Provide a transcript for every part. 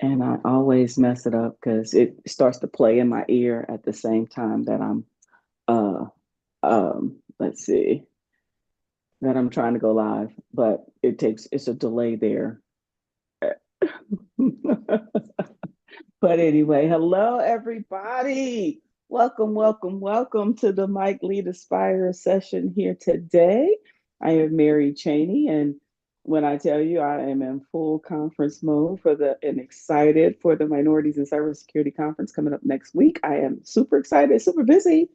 And I always mess it up because it starts to play in my ear at the same time that I'm uh let's see, that I'm trying to go live, but it's a delay there. But anyway, hello everybody. Welcome, welcome, welcome to the Mike Lead Aspire session here today. I am Mary Cheney, and when I tell you I am in full conference mode and excited for the Minorities in Cybersecurity Conference coming up next week. I am super excited, super busy.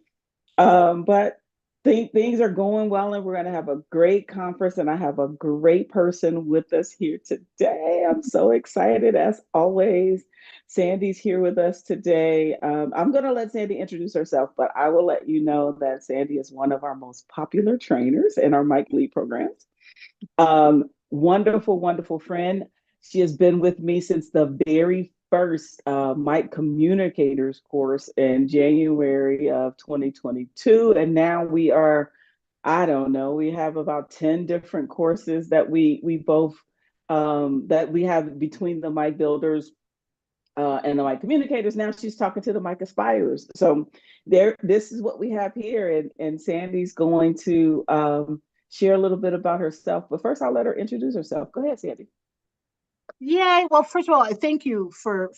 But things are going well, and we're going to have a great conference. And I have a great person with us here today. I'm so excited, as always. Sandee's here with us today. I'm going to let Sandee introduce herself, but I will let you know that Sandee is one of our most popular trainers in our Mike Lead programs. Wonderful, wonderful friend. She has been with me since the very first Mike Communicators course in January of 2022. And now we are, I don't know, we have about 10 different courses that we both that we have between the Mike Builders and the Mike Communicators. Now she's talking to the Mike Aspirers. So this is what we have here. And Sandee's going to share a little bit about herself. But first, I'll let her introduce herself. Go ahead, Sandee. Yay. Well, first of all, I thank you for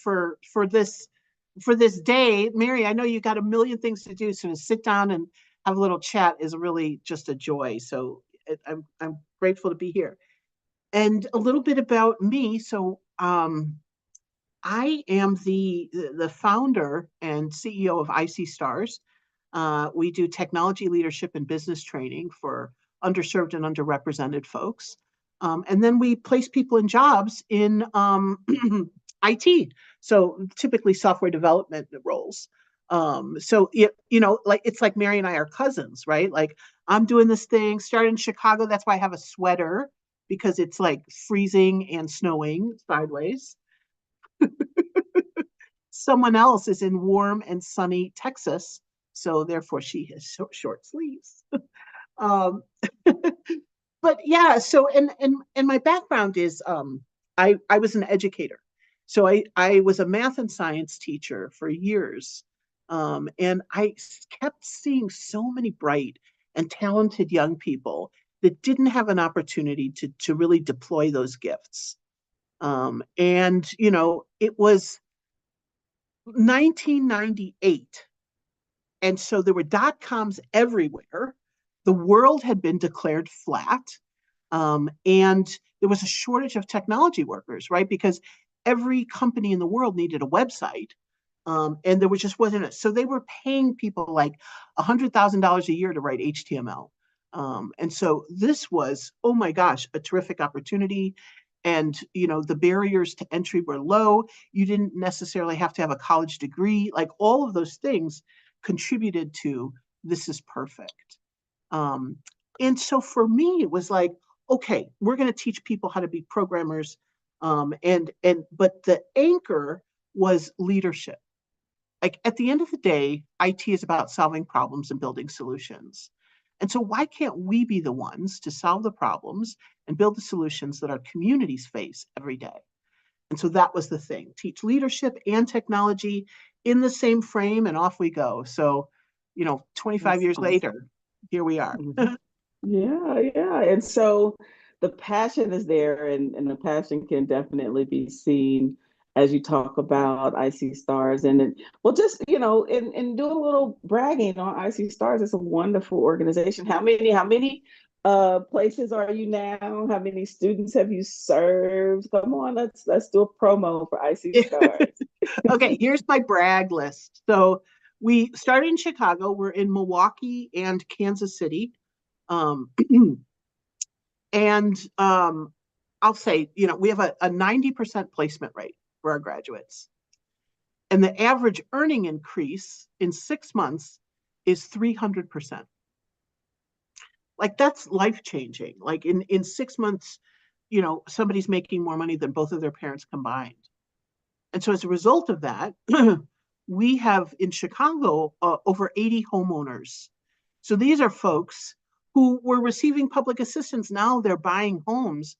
this day. Mary, I know you got a million things to do, so to sit down and have a little chat is really just a joy. So I'm grateful to be here. And a little bit about me. So I am the founder and CEO of IC Stars. We do technology leadership and business training for underserved and underrepresented folks. And then we place people in jobs in IT. So typically software development roles. Like it's like Mary and I are cousins, right? Like I'm doing this thing, started in Chicago. That's why I have a sweater because it's like freezing and snowing sideways. Someone else is in warm and sunny Texas, so therefore she has short sleeves. um, but yeah, so and my background is I was an educator, so I was a math and science teacher for years, and I kept seeing so many bright and talented young people that didn't have an opportunity to really deploy those gifts. And it was 1998. And so there were dot coms everywhere. The world had been declared flat. And there was a shortage of technology workers, right? Because every company in the world needed a website. And there was just wasn't it. So they were paying people like $100,000 a year to write HTML. And so this was, oh my gosh, a terrific opportunity. And the barriers to entry were low. You didn't necessarily have to have a college degree. Like all of those things contributed to this is perfect. Um, and so for me, it was like, okay, we're going to teach people how to be programmers. But the anchor was leadership. Like at the end of the day, IT is about solving problems and building solutions. And so why can't we be the ones to solve the problems and build the solutions that our communities face every day? And so that was the thing, teach leadership and technology in the same frame, and off we go. So, 25 That's years awesome. later, here we are. Mhm. Yeah, yeah. And so the passion is there, and the passion can definitely be seen as you talk about IC Stars. Well, just, and do a little bragging on IC Stars. It's a wonderful organization. How many places are you now? How many students have you served? Come on, let's do a promo for IC Stars. Okay, here's my brag list. So we started in Chicago. We're in Milwaukee and Kansas City. Um, and I'll say, we have a 90% placement rate for our graduates. And the average earning increase in 6 months is 300%. Like that's life changing. Like in 6 months, somebody's making more money than both of their parents combined. And so as a result of that, we have in Chicago over 80 homeowners. So these are folks who were receiving public assistance. Now they're buying homes,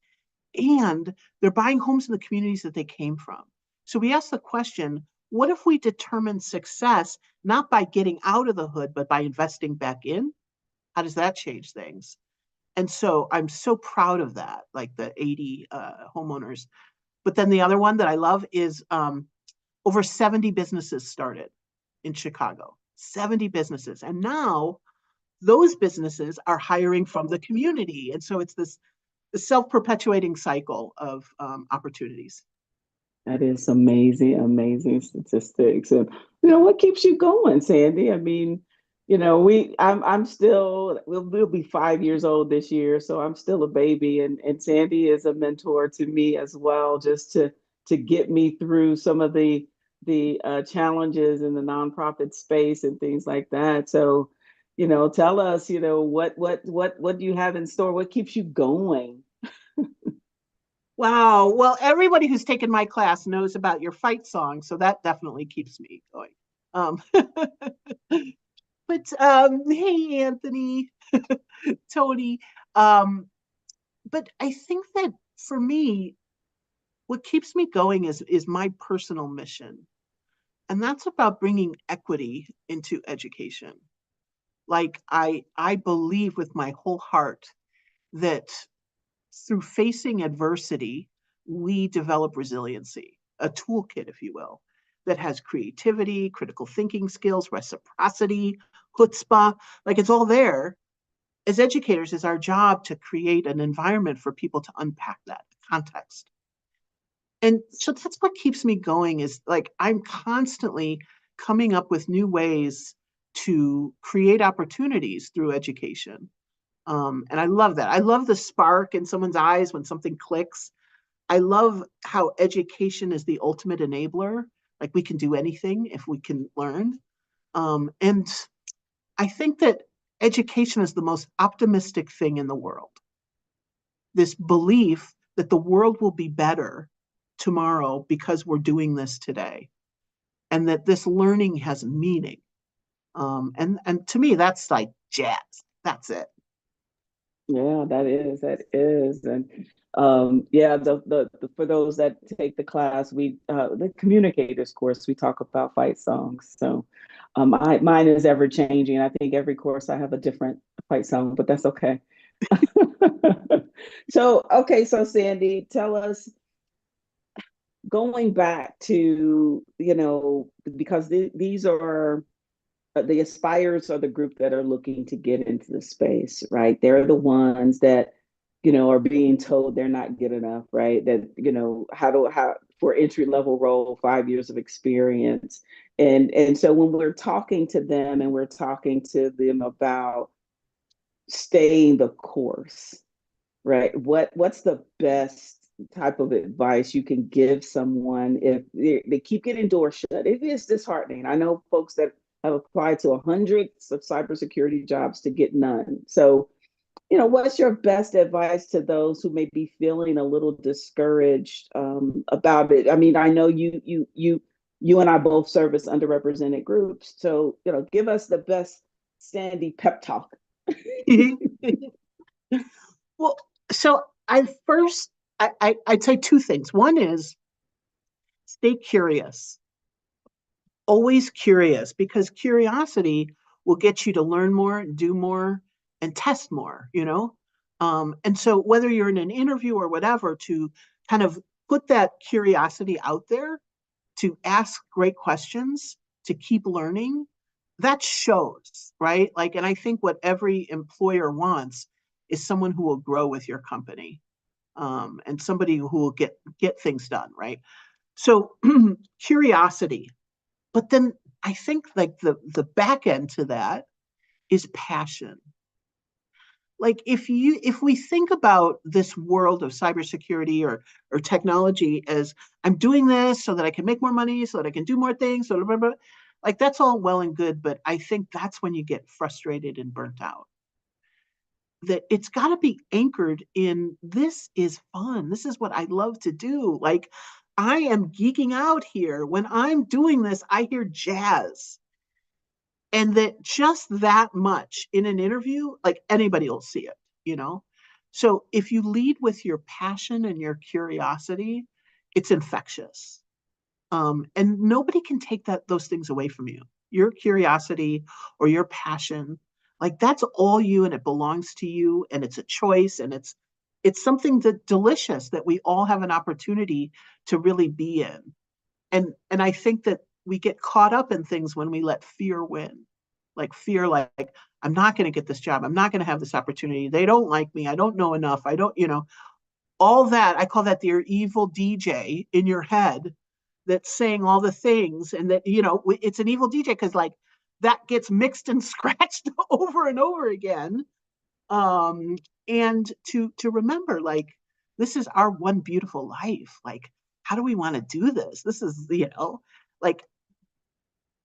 and they're buying homes in the communities that they came from. So we asked the question, what if we determine success not by getting out of the hood, but by investing back in? How does that change things? And so I'm so proud of that, like the 80 homeowners. But then the other one that I love is over 70 businesses started in Chicago, 70 businesses. And now those businesses are hiring from the community. And so it's this the self-perpetuating cycle of opportunities. That is amazing, amazing statistics. And what keeps you going, Sandee? I mean, I'm still we'll be 5 years old this year, so I'm still a baby, and Sandee is a mentor to me as well, just to get me through some of the challenges in the nonprofit space and things like that. So, tell us, what do you have in store? What keeps you going? Wow. Well, everybody who's taken my class knows about your fight song, so that definitely keeps me going. Um, but hey, Anthony, Tony. But I think that for me, what keeps me going is my personal mission, and that's about bringing equity into education. Like I believe with my whole heart that through facing adversity, we develop resiliency, a toolkit, if you will, that has creativity, critical thinking skills, reciprocity, chutzpah, like it's all there. As educators, it's our job to create an environment for people to unpack that context. And so that's what keeps me going is like I'm constantly coming up with new ways to create opportunities through education. And I love that. I love the spark in someone's eyes when something clicks. I love how education is the ultimate enabler. Like we can do anything if we can learn. And I think that education is the most optimistic thing in the world. This belief that the world will be better tomorrow because we're doing this today, and that this learning has meaning. And to me, that's like jazz. That's it. Yeah, that is. And yeah, the for those that take the class, we the communicators course, we talk about fight songs. So mine is ever changing. I think every course I have a different fight song, but that's okay. So okay, so Sandee, tell us, going back to, because these are the aspires are the group that are looking to get into the space, right? They're the ones that, are being told they're not good enough, right? That, how for entry level role, 5 years of experience. And so when we're talking to them and we're talking to them about staying the course, right? What's the best type of advice you can give someone if they keep getting doors shut? It is disheartening. I know folks that have applied to hundreds of cybersecurity jobs to get none. So, what's your best advice to those who may be feeling a little discouraged about it? I mean, I know you and I both service underrepresented groups, so give us the best Sandee pep talk. Well, so I'd say two things. One is stay curious, always curious, because curiosity will get you to learn more, do more, and test more. And so whether you're in an interview or whatever, to kind of put that curiosity out there, to ask great questions, to keep learning, that shows, right? Like, and I think what every employer wants is someone who will grow with your company, and somebody who will get things done, right? So curiosity, but then I think like the back end to that is passion. Like if we think about this world of cybersecurity or technology as I'm doing this so that I can make more money, so that I can do more things, so blah, blah, blah, like that's all well and good, but I think that's when you get frustrated and burnt out. That it's got to be anchored in this is fun. This is what I love to do. Like I am geeking out here. When I'm doing this, I hear jazz. And that just that much in an interview, like anybody will see it. So if you lead with your passion and your curiosity, it's infectious. And nobody can take those things away from you. Your curiosity or your passion, like that's all you, and it belongs to you, and it's a choice, and it's something that delicious that we all have an opportunity to really be in. And I think that we get caught up in things when we let fear win. Like fear, like I'm not going to get this job. I'm not going to have this opportunity. They don't like me. I don't know enough. I don't, all that. I call that your evil DJ in your head that's saying all the things, and that, it's an evil DJ because like that gets mixed and scratched over and over again. Um, and to remember, like, this is our one beautiful life. Like, how do we want to do this? This is, like,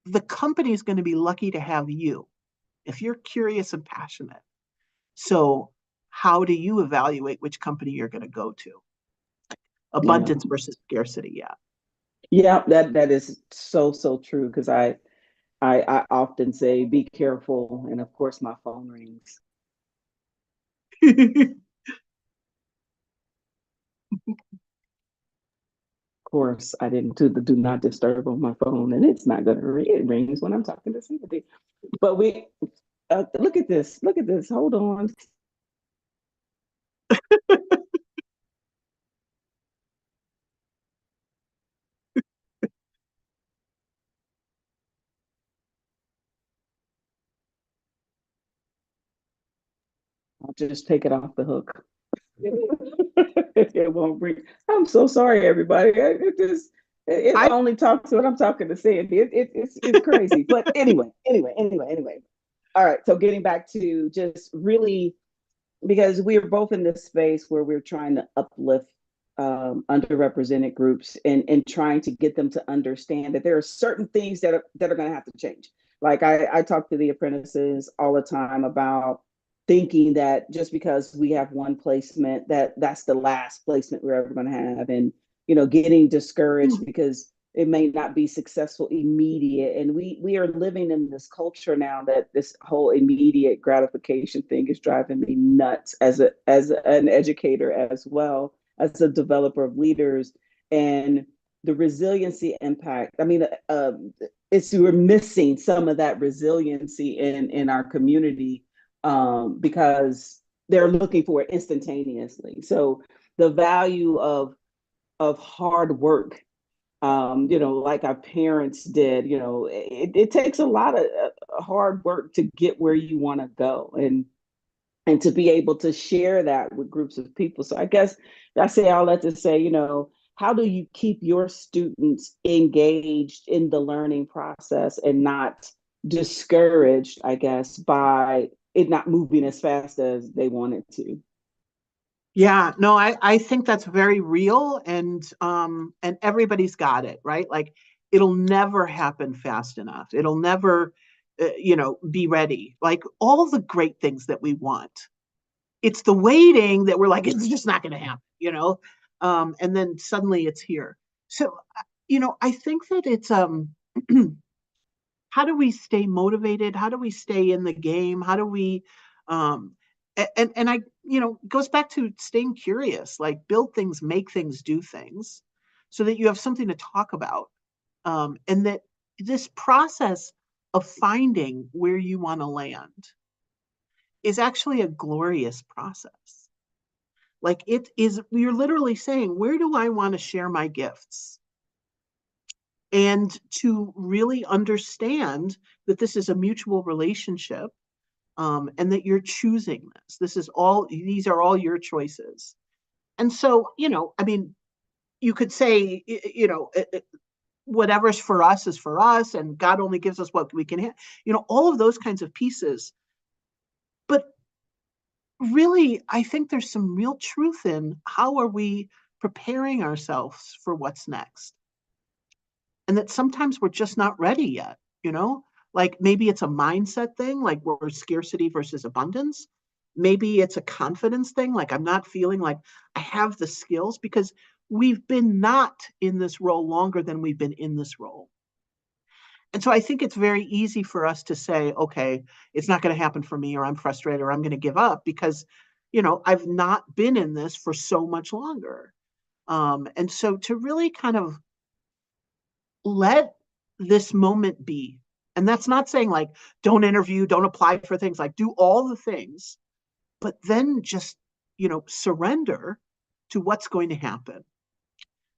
the company is going to be lucky to have you if you're curious and passionate. So, how do you evaluate which company you're going to go to? Yeah. Abundance versus scarcity. Yeah. Yeah, that is so so true because I often say be careful, and of course my phone rings. Of course, I didn't do the do not disturb on my phone, and it's not gonna ring. It rings when I'm talking to somebody. But we look at this. Look at this. Hold on. I'll just take it off the hook. It won't ring. I'm so sorry, everybody. It I only talks when I'm talking to Sandy. It's crazy. But anyway. All right. So getting back to just really because we are both in this space where we're trying to uplift underrepresented groups and trying to get them to understand that there are certain things that are going to have to change. Like I talk to the apprentices all the time about thinking that just because we have one placement that's the last placement we're ever going to have, and getting discouraged because it may not be successful immediate. And we are living in this culture now that this whole immediate gratification thing is driving me nuts as an educator, as well as a developer of leaders. And the resiliency impact, I mean, it's we're missing some of that resiliency in our community, because they're looking for it instantaneously. So the value of hard work, like our parents did. It takes a lot of hard work to get where you want to go, and to be able to share that with groups of people. So I guess I say all that to say, how do you keep your students engaged in the learning process and not discouraged, I guess, by it not moving as fast as they want it to? Yeah, no, I think that's very real, and everybody's got it, right? Like it'll never happen fast enough. It'll never be ready. Like all the great things that we want. It's the waiting that we're like it's just not going to happen. And then suddenly it's here. So I think that it's how do we stay motivated? How do we stay in the game? How do we um and I goes back to staying curious, like build things, make things, do things so that you have something to talk about. And that this process of finding where you want to land is actually a glorious process. Like it is, you're literally saying, where do I want to share my gifts? And to really understand that this is a mutual relationship, and that you're choosing this. These are all your choices. And so, I mean, you could say, whatever's for us is for us, and God only gives us what we can have, all of those kinds of pieces. But really, I think there's some real truth in how are we preparing ourselves for what's next? And that sometimes we're just not ready yet, you know? Like maybe it's a mindset thing, like we're scarcity versus abundance. Maybe it's a confidence thing, like I'm not feeling like I have the skills because we've been not in this role longer than we've been in this role. And so I think it's very easy for us to say, okay, it's not going to happen for me, or I'm frustrated, or I'm going to give up because, I've not been in this for so much longer. And so to really kind of let this moment be. And that's not saying like, don't interview, don't apply for things, like do all the things, but then just, surrender to what's going to happen.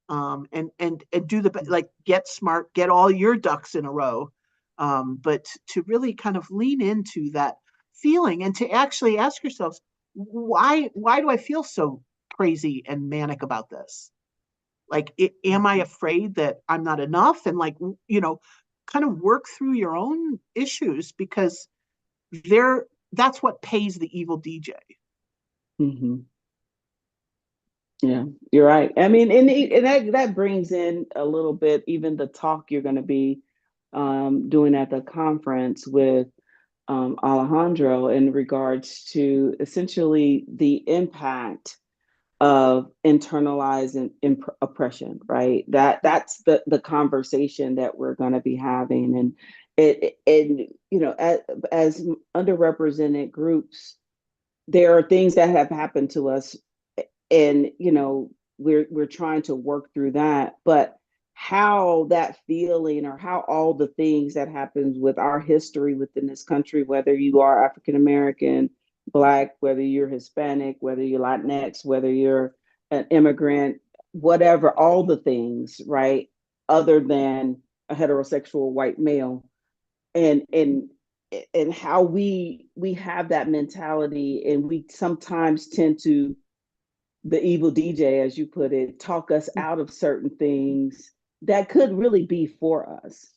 And do the, like, get smart, get all your ducks in a row. But to really kind of lean into that feeling and to actually ask yourselves, why do I feel so crazy and manic about this? Like, am I afraid that I'm not enough? And like, kind of work through your own issues, because that's what pays the evil DJ. Mm-hmm. Yeah, you're right. I mean, and that brings in a little bit, even the talk you're going to be doing at the conference with Alejandro in regards to essentially the impact of internalized oppression, right? That's the conversation that we're going to be having, and as underrepresented groups, there are things that have happened to us, and we're trying to work through that, but how that feeling, or how all the things that happens with our history within this country, whether you are African American, Black, whether you're Hispanic, whether you're Latinx, whether you're an immigrant, whatever, all the things, right, other than a heterosexual white male, and how we have that mentality, and we sometimes tend to, the evil DJ, as you put it, talk us out of certain things that could really be for us.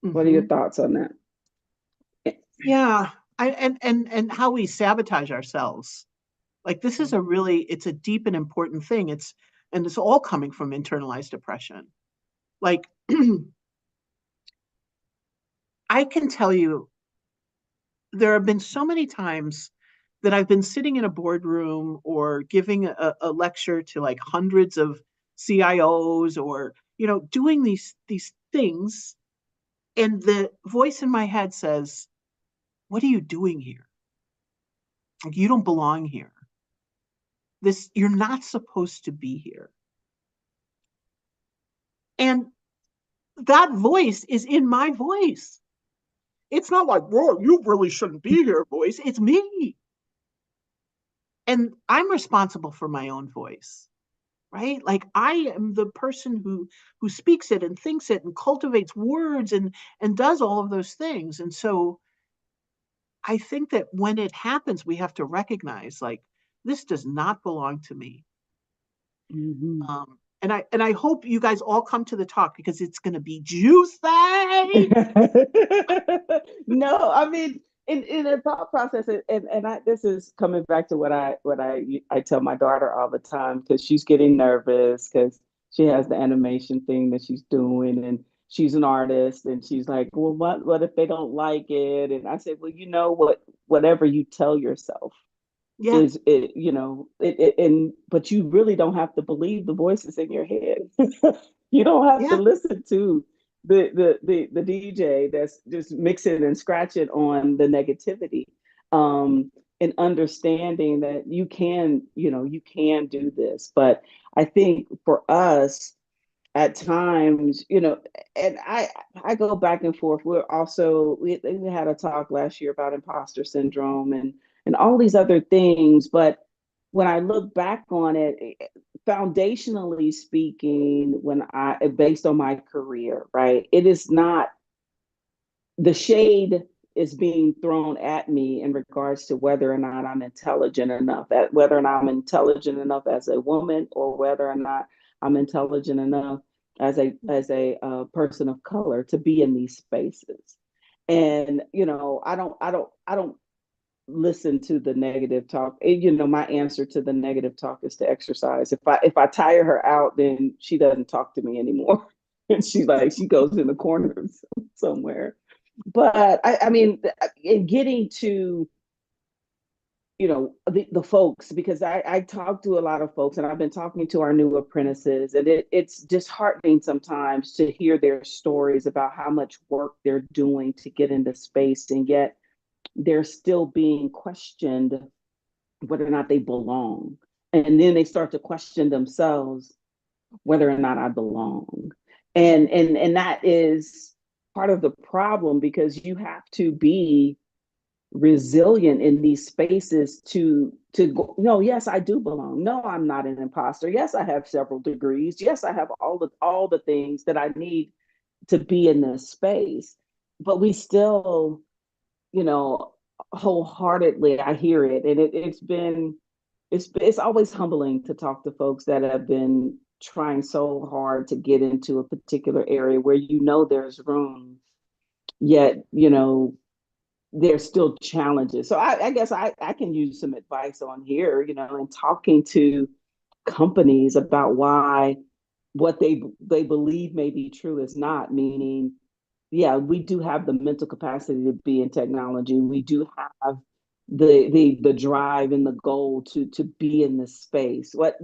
What are your Mm-hmm. thoughts on that? Yeah. And how we sabotage ourselves. Like, this is it's a deep and important thing. And it's all coming from internalized depression. Like, I can tell you, there have been so many times that I've been sitting in a boardroom or giving a lecture to like hundreds of CIOs, or, doing these things. And the voice in my head says, what are you doing here? Like, you don't belong here. You're not supposed to be here. And that voice is in my voice. It's not like, whoa, you really shouldn't be here, voice. It's me. And I'm responsible for my own voice, right? Like, I am the person who speaks it and thinks it and cultivates words and does all of those things. And so I think that when it happens, we have to recognize, like, this does not belong to me. Mm-hmm. And I hope you guys all come to the talk, because it's going to be juicy. No, I mean, in the thought process, and this is coming back to what I tell my daughter all the time, because she's getting nervous because she has the animation thing that she's doing, and she's an artist, and she's like, well, what if they don't like it? And I said, well, whatever you tell yourself Yeah, is it, and but you really don't have to believe the voices in your head. You don't have to yeah, listen to the DJ that's just mixing and scratching on the negativity, and understanding that you can do this. But I think for us, at times, and I go back and forth. We had a talk last year about imposter syndrome and all these other things. But when I look back on it, foundationally speaking, when I based on my career, right, it is not, the shade is being thrown at me in regards to whether or not I'm intelligent enough, at whether or not I'm intelligent enough as a woman, or whether or not I'm intelligent enough as a person of color to be in these spaces. And I don't listen to the negative talk. My answer to the negative talk is to exercise. If I tire her out, then she doesn't talk to me anymore. And she goes in the corner somewhere. But I mean, in getting to the folks, because I talk to a lot of folks, and I've been talking to our new apprentices, and it's disheartening sometimes to hear their stories about how much work they're doing to get into space, and yet they're still being questioned whether or not they belong. And then they start to question themselves, whether or not I belong. And that is part of the problem, because you have to be resilient in these spaces to go, no, yes, I do belong. No, I'm not an imposter. Yes, I have several degrees. Yes, I have all the things that I need to be in this space. But we still, you know, wholeheartedly, I hear it, and it's always humbling to talk to folks that have been trying so hard to get into a particular area where there's room, yet there's still challenges. So I guess I can use some advice on here, in talking to companies about why what they believe may be true is not. Meaning, yeah, we do have the mental capacity to be in technology. We do have the drive and the goal to be in this space. What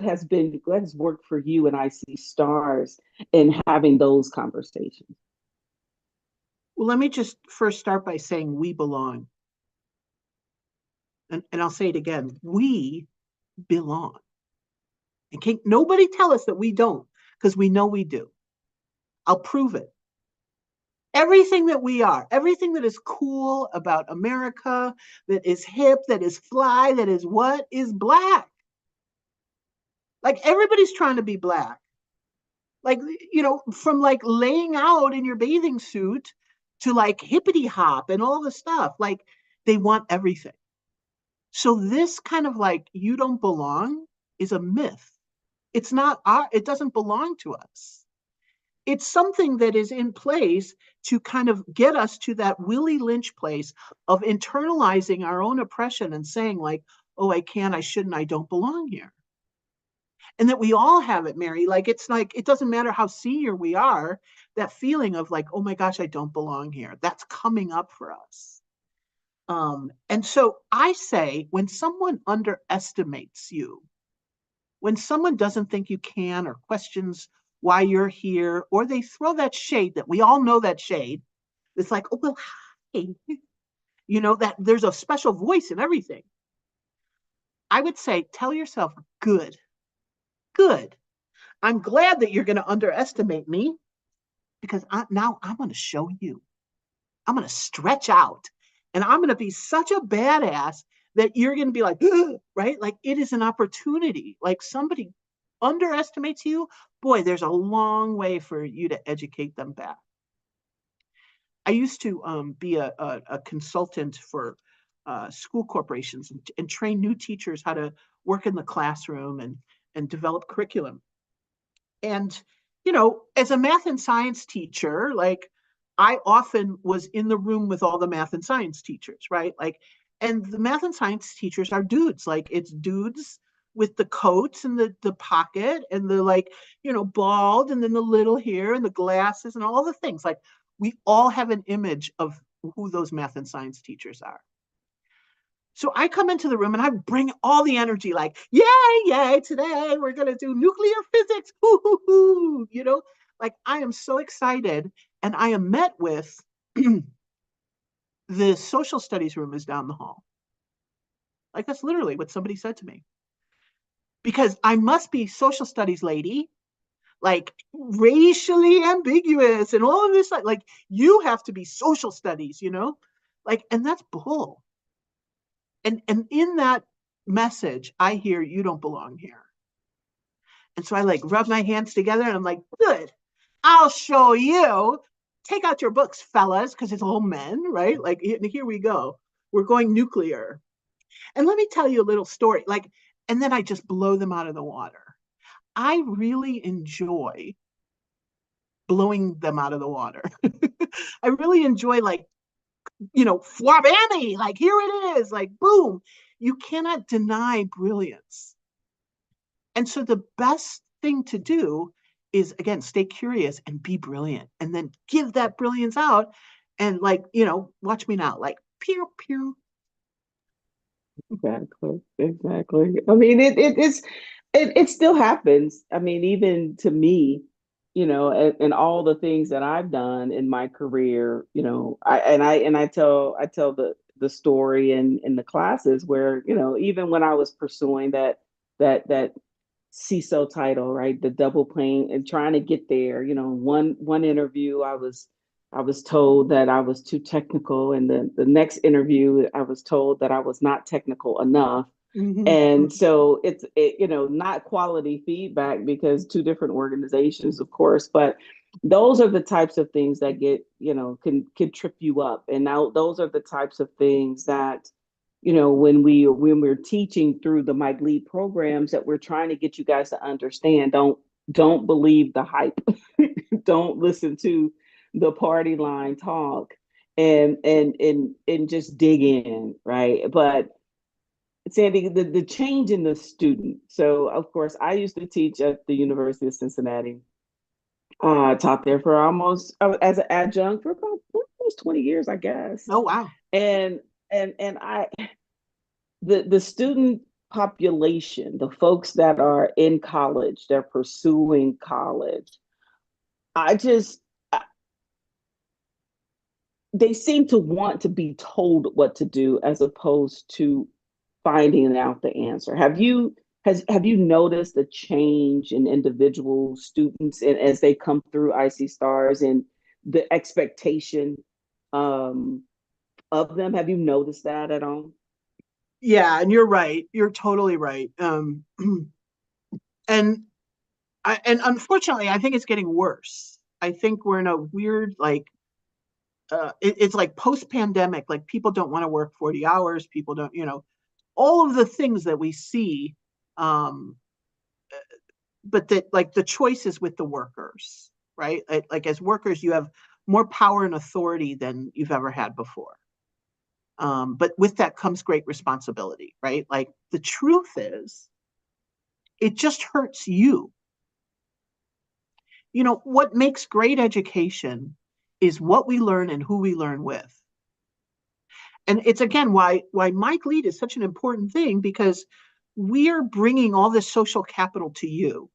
has worked for you and I see stars in having those conversations? Well, let me just first start by saying we belong. And I'll say it again, we belong. And can't nobody tell us that we don't, because we know we do. I'll prove it. Everything that we are, everything that is cool about America, that is hip, that is fly, that is what is black. Like everybody's trying to be black. Like, from like laying out in your bathing suit to like hippity hop and all the stuff. Like they want everything. So this kind of like you don't belong is a myth. It doesn't belong to us. It's something that is in place to kind of get us to that Willie Lynch place of internalizing our own oppression and saying like, oh, I can't, I shouldn't, I don't belong here. And that we all have it, Mary. Like, it's like, it doesn't matter how senior we are, that feeling of like, oh my gosh, I don't belong here. That's coming up for us. And so I say, when someone underestimates you, when someone doesn't think you can or questions why you're here, or they throw that shade that we all know that shade, it's like, oh, well, hi. That there's a special voice in everything. I would say, tell yourself, good, good. I'm glad that you're going to underestimate me because now I'm going to show you. I'm going to stretch out and I'm going to be such a badass that you're going to be like, right? Like it is an opportunity. Like somebody underestimates you, boy, there's a long way for you to educate them back. I used to be a consultant for school corporations and train new teachers how to work in the classroom and develop curriculum. And, as a math and science teacher, like I often was in the room with all the math and science teachers, right? Like, and the math and science teachers are dudes, like it's dudes with the coats and the pocket and the like, bald and then the little hair and the glasses and all the things. Like we all have an image of who those math and science teachers are. So I come into the room and I bring all the energy, like, yay, yay, today we're going to do nuclear physics. Hoo, hoo, hoo. Like I am so excited. And I am met with the social studies room is down the hall. Like that's literally what somebody said to me. Because I must be social studies lady, like racially ambiguous and all of this. Like you have to be social studies, like, and that's bull. And in that message, I hear you don't belong here. And so I like rub my hands together and I'm like, good, I'll show you. Take out your books, fellas, because it's all men, right? Like, here we go. We're going nuclear. And let me tell you a little story. Like, and then I just blow them out of the water. I really enjoy blowing them out of the water. I really enjoy like, Flabami, like here it is, like boom. You cannot deny brilliance. And so the best thing to do is, again, stay curious and be brilliant and then give that brilliance out. And like, watch me now, like pew, pew. Exactly. I mean, it still happens. I mean, even to me, and all the things that I've done in my career, I tell the story in the classes where, even when I was pursuing that CISO title, right? The double plane and trying to get there. One interview I was told that I was too technical, and the next interview I was told that I was not technical enough. Mhm. And so not quality feedback because two different organizations, of course, but those are the types of things that can trip you up. And now those are the types of things that, when we're teaching through the Mike Lead programs, that we're trying to get you guys to understand. Don't believe the hype. Don't listen to the party line talk, and just dig in, right? But Sandee, the change in the student. So, of course, I used to teach at the University of Cincinnati. I taught there for almost as an adjunct for about almost 20 years, I guess. Oh, wow. And I the student population, the folks that are in college, they're pursuing college. I just they seem to want to be told what to do as opposed to finding out the answer. Have you noticed a change in individual students and as they come through IC Stars and the expectation um, of them? Have you noticed that at all? Yeah, and you're right. You're totally right. And and unfortunately, I think it's getting worse. I think we're in a weird it's like post-pandemic, like people don't want to work 40 hours, people don't, all of the things that we see, um, but that like the choices with the workers, right? Like as workers, you have more power and authority than you've ever had before. But with that comes great responsibility, right? Like the truth is, it just hurts you. What makes great education is what we learn and who we learn with. And it's again why Mike Lead is such an important thing, because we are bringing all this social capital to you.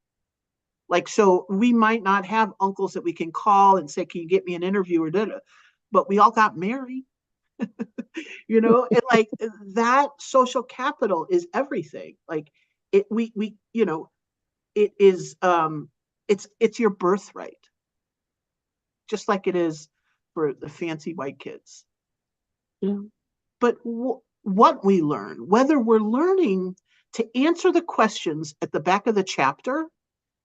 Like, so we might not have uncles that we can call and say, can you get me an interview or da-da? But we all got married, and like that social capital is everything. Like it is, it's your birthright, just like it is for the fancy white kids. Yeah. But what we learn, whether we're learning to answer the questions at the back of the chapter,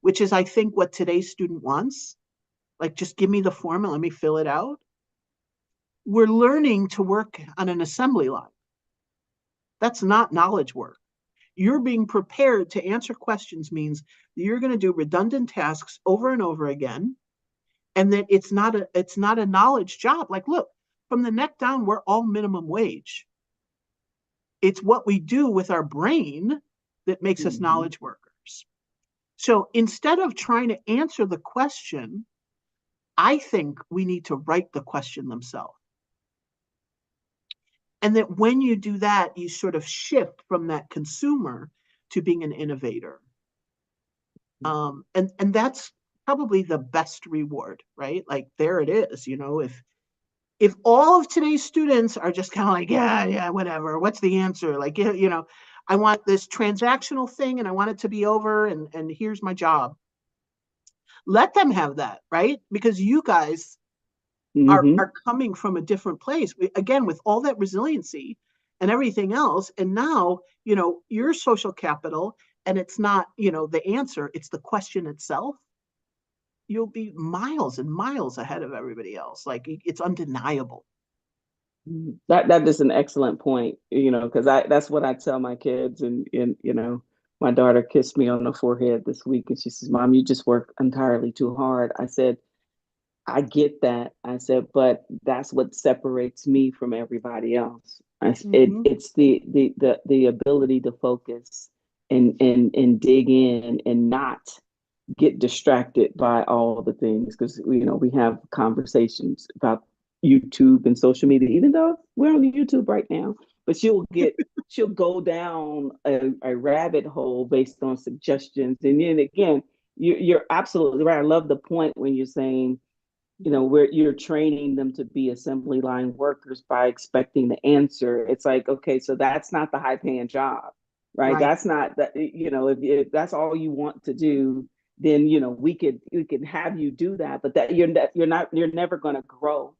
which is, I think, what today's student wants, like just give me the form and let me fill it out. We're learning to work on an assembly line. That's not knowledge work. You're being prepared to answer questions means that you're going to do redundant tasks over and over again, and that it's not a knowledge job. Like, look, from the neck down, we're all minimum wage. It's what we do with our brain that makes us Mm-hmm. knowledge workers. So instead of trying to answer the question, I think we need to write the question themselves. And that when you do that, you sort of shift from that consumer to being an innovator. And that's probably the best reward, right? Like there it is. If all of today's students are just kind of like, yeah, whatever, what's the answer? Like, I want this transactional thing and I want it to be over, and here's my job. Let them have that, right? Because you guys are coming from a different place. Again, with all that resiliency and everything else. And now, your social capital, and it's not, the answer, it's the question itself. You'll be miles and miles ahead of everybody else. Like it's undeniable. That is an excellent point, because that's what I tell my kids, and my daughter kissed me on the forehead this week, and she says, "Mom, you just work entirely too hard." I said, "I get that." I said, "But that's what separates me from everybody else. Mm-hmm. It's the ability to focus and dig in and not get distracted by all the things, because we have conversations about YouTube and social media, even though we're on YouTube right now, but she'll go down a rabbit hole based on suggestions. And then again, you're absolutely right. I love the point when you're saying, where you're training them to be assembly line workers by expecting the answer. It's like, okay, so that's not the high paying job. right? Right. That's not that, if that's all you want to do, then we could have you do that, but that you're never going to grow,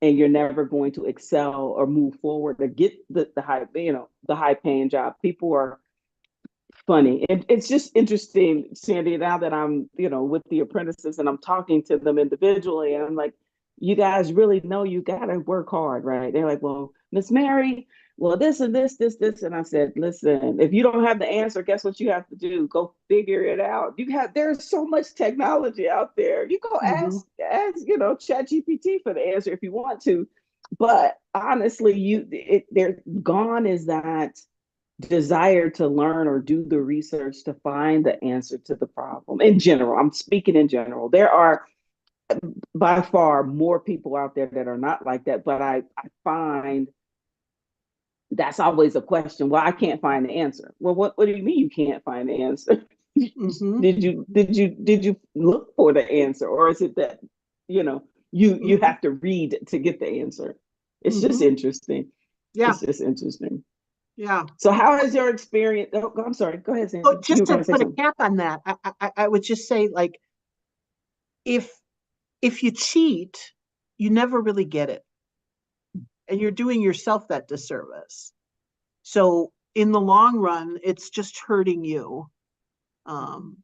and you're never going to excel or move forward to get the high, the high paying job. People are funny. And it's just interesting, Sandee, now that I'm, with the apprentices and I'm talking to them individually, and I'm like, you guys really know you gotta work hard, right? They're like, well, Miss Mary, well, this and this. And I said, listen, if you don't have the answer, guess what you have to do? Go figure it out. There's so much technology out there. You go Mm-hmm. ask, Chat GPT for the answer if you want to. But honestly, they're gone is that desire to learn or do the research to find the answer to the problem. In general, I'm speaking in general. There are by far more people out there that are not like that, but I find that's always a question. Well, I can't find the answer. Well, what do you mean you can't find the answer? Mm-hmm. Did you look for the answer, or is it that you know you Mm-hmm. have to read to get the answer? It's just Mm-hmm. interesting. Yeah. It's just interesting. Yeah. So, how has your experience? Oh, I'm sorry. Go ahead, So Sandy. You just were going to to say put a something. cap on that, I would just say, like, if if you cheat, you never really get it, and you're doing yourself that disservice. So in the long run, it's just hurting you. Um,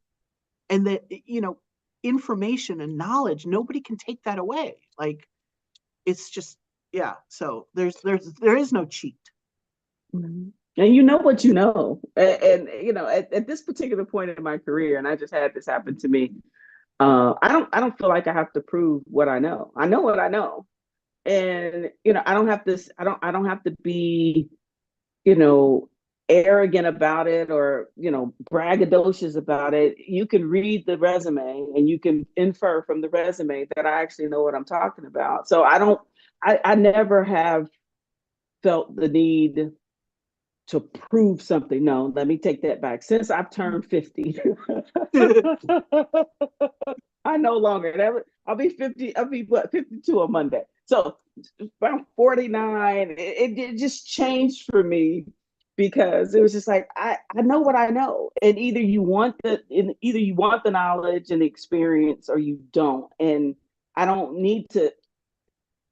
and that, information and knowledge, nobody can take that away. Like, it's just, yeah. So there is no cheat. Mhm. And you know what you know, and at this particular point in my career, and I just had this happen to me. I don't feel like I have to prove what I know. I know what I know, and I don't have this. I don't have to be you know arrogant about it, or braggadocious about it. You can read the resume and you can infer from the resume that I actually know what I'm talking about. So I don't. I never have felt the need to prove something. No, let me take that back. Since I've turned 50, I no longer that I'll be 50, I'll be what 52 on Monday. So around 49, it just changed for me, because it was just like I know what I know. And either you want the knowledge and the experience, or you don't. And I don't need to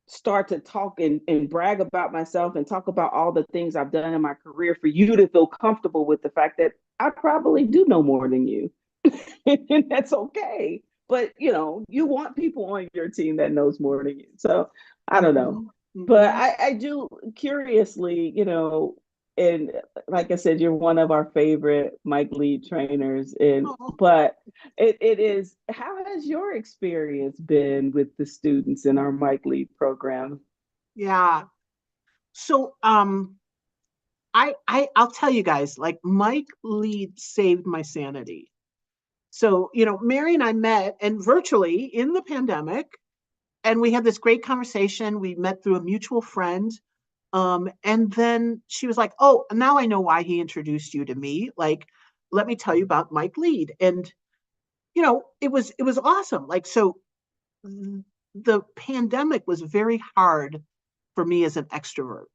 start to talk and brag about myself and talk about all the things I've done in my career for you to feel comfortable with the fact that I probably do know more than you. And that's okay. But you want people on your team that knows more than you. So I don't know. Mm-hmm. But Mm-hmm. I do curiously, and like I said, you're one of our favorite Mike lead trainers. And Oh, but it is, how has your experience been with the students in our Mike lead program? yeah. So I'll tell you guys, like, Mike Lead saved my sanity. So, Mary and I met and virtually in the pandemic, and we had this great conversation. We met through a mutual friend. And then she was like, "Oh, now I know why he introduced you to me. Like, let me tell you about Mike Lead." And it was awesome. Like, so the pandemic was very hard for me as an extrovert.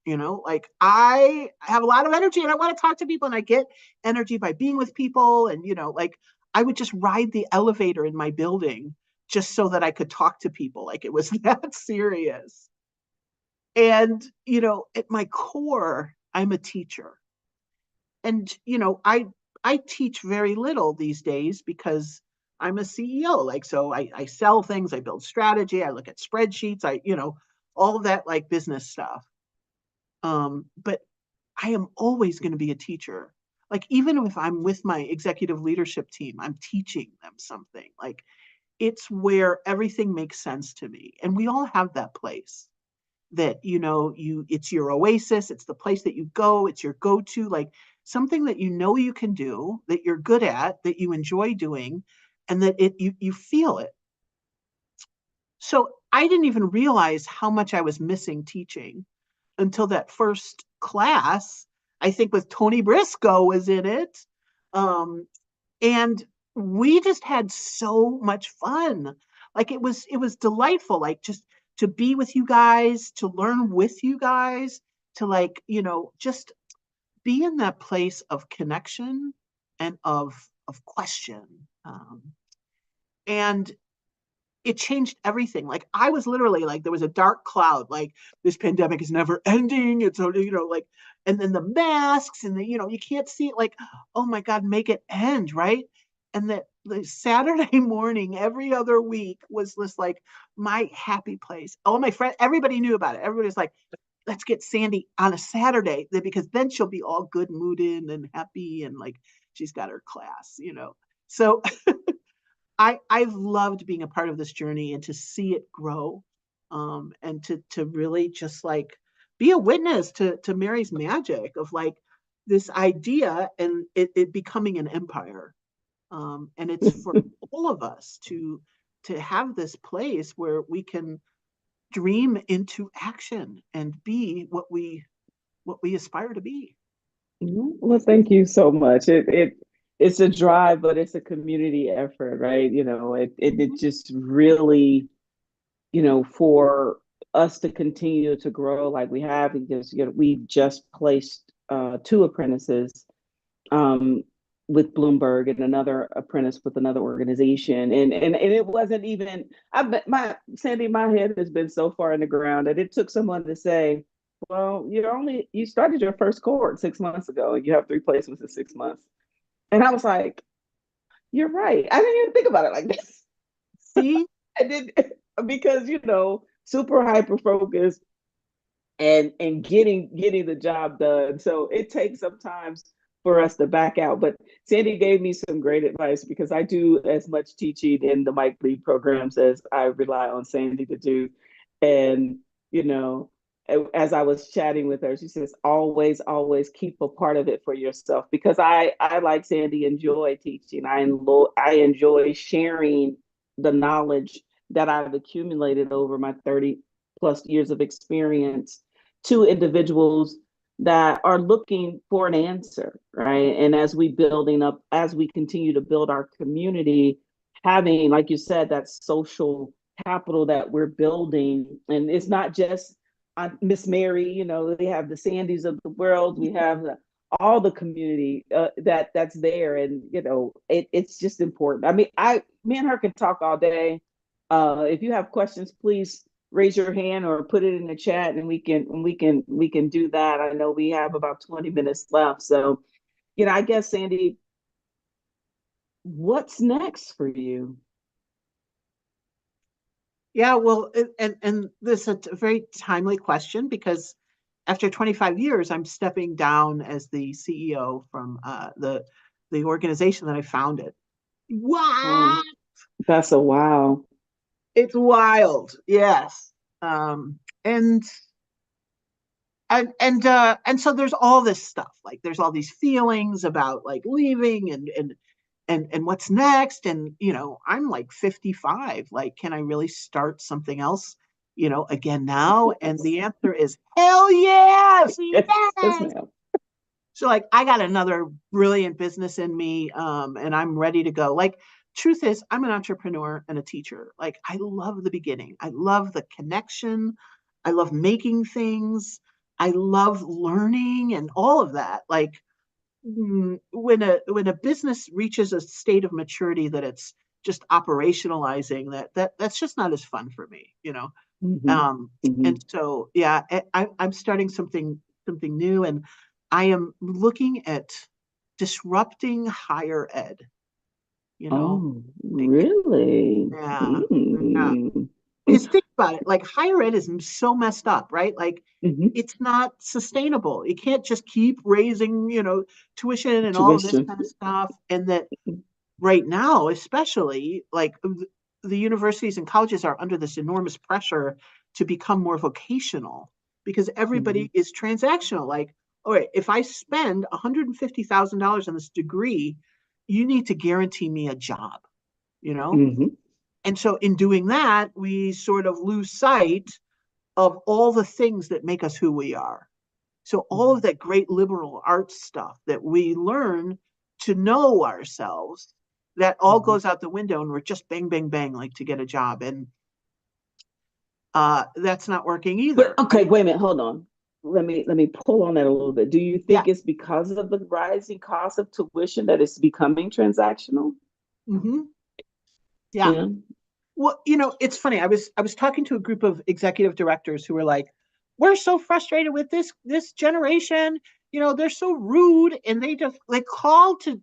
Like, I have a lot of energy and I want to talk to people, and I get energy by being with people. And like, I would just ride the elevator in my building just so that I could talk to people. Like, it was that serious. And at my core, I'm a teacher. And I teach very little these days because I'm a CEO. Like, so I sell things, I build strategy, I look at spreadsheets, all of that, like, business stuff. But I am always going to be a teacher. Like, even if I'm with my executive leadership team, I'm teaching them something. Like, it's where everything makes sense to me. And we all have that place that, it's your oasis, it's the place that you go, it's your go-to, like, something that you can do, that you're good at, that you enjoy doing, and that you feel it. So I didn't even realize how much I was missing teaching until that first class, I think with Tony Briscoe was in it. And we just had so much fun. Like, it was delightful, like, just to be with you guys, to learn with you guys, to, like, just be in that place of connection and of question. And it changed everything. Like I was literally like, there was a dark cloud, like this pandemic is never ending. It's, like, and then the masks and you can't see it, like, oh my God, make it end. Right. And that the Saturday morning, every other week was this like my happy place. All my friends, everybody knew about it. Everybody's like, let's get Sandee on a Saturday because then she'll be all good mooded and happy. And like, she's got her class. So I've loved being a part of this journey and to see it grow, and to really just like be a witness to Mary's magic of like this idea and it becoming an empire. And it's for all of us to have this place where we can dream into action and be what we aspire to be. Well, thank you so much. It's a drive, but it's a community effort, right? It Mhm. just really, for us to continue to grow like we have, because we just placed two apprentices um, with Bloomberg and another apprentice with another organization, and it wasn't even. I bet my Sandee, my head has been so far in the ground that it took someone to say, "Well, you started your first cohort 6 months ago, and you have three placements in 6 months." And I was like, "You're right. I didn't even think about it like this. See, I did because super hyper focused and getting the job done. So it takes sometimes for us to back out. But Sandee gave me some great advice because I do as much teaching in the Mike Lead programs as I rely on Sandee to do. And you know, as I was chatting with her, she says, always, always keep a part of it for yourself, because I like Sandee enjoy teaching. I enjoy sharing the knowledge that I've accumulated over my 30 plus years of experience to individuals that are looking for an answer, right? And as we continue to build our community, having, like you said, that social capital that we're building, and it's not just Miss Mary. They have the Sandees of the world. We have all the community that's there, and it's just important. I mean, me and her can talk all day. If you have questions, please raise your hand or put it in the chat, and we can do that. I know we have about 20 minutes left. So, I guess, Sandee, what's next for you? yeah, well, and this is a very timely question because after 25 years, I'm stepping down as the CEO from the organization that I founded. Oh, Wow, that's a wow. it's wild, yes. And so there's all this stuff. Like there's all these feelings about like leaving and what's next. And I'm like 55. Like, can I really start something else? Again now? And the answer is hell yes, Yes, yes, yes. ma'am. So like I got another brilliant business in me, and I'm ready to go. Like truth is, I'm an entrepreneur and a teacher. Like I love the beginning. I love the connection. I love making things. I love learning and all of that. Like when a business reaches a state of maturity that it's just operationalizing that's just not as fun for me. Hmm. um Hmm. and so yeah, I'm starting something new, and I am looking at disrupting higher ed, you know Oh, like really? yeah, yeah. Mm. Because think about it, like higher ed is so messed up, right? Like Hmm. it's not sustainable. You can't just keep raising, tuition and all of this Tuition. kind of stuff. And that right now, especially like the universities and colleges are under this enormous pressure to become more vocational because Hmm. everybody is transactional. Like, all right, if I spend $150,000 on this degree, you need to guarantee me a job, you know? Hmm. And so in doing that, we sort of lose sight of all the things that make us who we are. So all of that great liberal arts stuff that we learn to know ourselves, that all Hmm. goes out the window and we're just bang, bang, bang, like to get a job. And that's not working But either. okay, wait a minute, hold on. let me pull on that a little bit. Do you Yeah. think it's because of the rising cost of tuition that it's becoming transactional? Hmm. Yeah. Yeah. Well, it's funny. I was talking to a group of executive directors who were like, "We're so frustrated with this generation. They're so rude, and they call to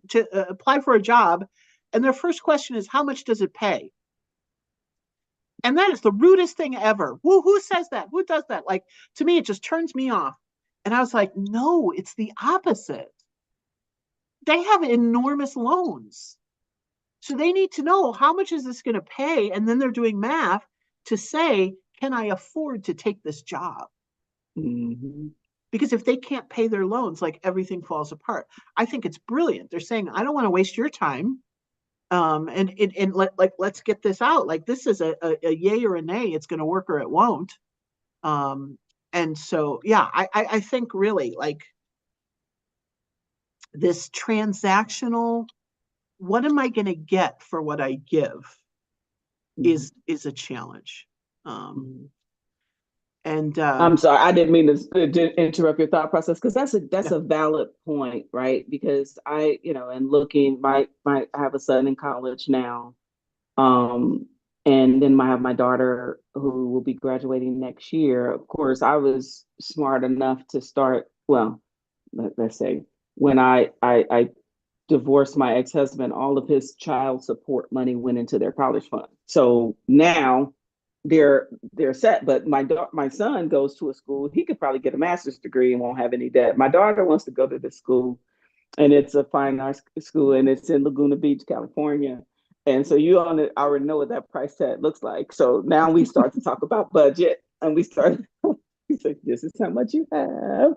apply for a job, and their first question is, how much does it pay?" And that is the rudest thing ever. Who says that? Who does that? Like, to me, it just turns me off. And I was like, no, it's the opposite. They have enormous loans. So they need to know, how much is this going to pay? And then they're doing math to say, can I afford to take this job? Hmm. Because if they can't pay their loans, like, everything falls apart. I think it's brilliant. They're saying, I don't want to waste your time. Let's get this out. Like, this is a yay or a nay. It's going to work or it won't. Um, and so, yeah, I think really, like, this transactional, what am I going to get for what I give, Hmm. is a challenge. Um, Hmm. and I'm sorry, I didn't mean to interrupt your thought process because that's Yeah. a valid point, right? Because and looking, I have a son in college now, um, and then I have my daughter who will be graduating next year. Of course, I was smart enough to start. Well, let's say when I divorced my ex-husband, all of his child support money went into their college fund. So now they're set. But my son goes to a school, he could probably get a master's degree and won't have any debt. My daughter wants to go to the school, and it's a fine arts school, and it's in Laguna Beach, California. And so you already know what that price tag looks like. So now we start to talk about budget, and we start. He's like, "This is how much you have,"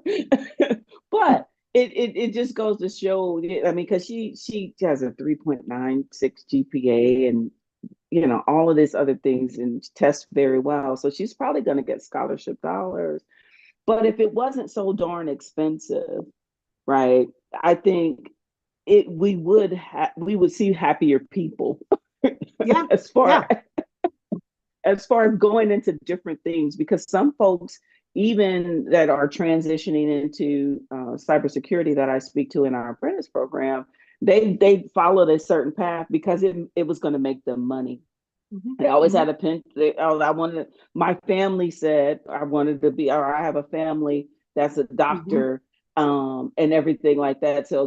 but it just goes to show. I mean, because she has a 3.96 GPA, and all of these other things, and tests very well. So she's probably going to get scholarship dollars. But if it wasn't so darn expensive, right? I think we would see happier people Yeah. as Yeah. far as far as going into different things, because some folks, even that are transitioning into cybersecurity that I speak to in our apprentice program, they followed a certain path because it was going to make them money. Hmm. They always Hmm. had a pinch. I wanted, my family said I wanted to be, or I have a family that's a Hmm. doctor, and everything like that. So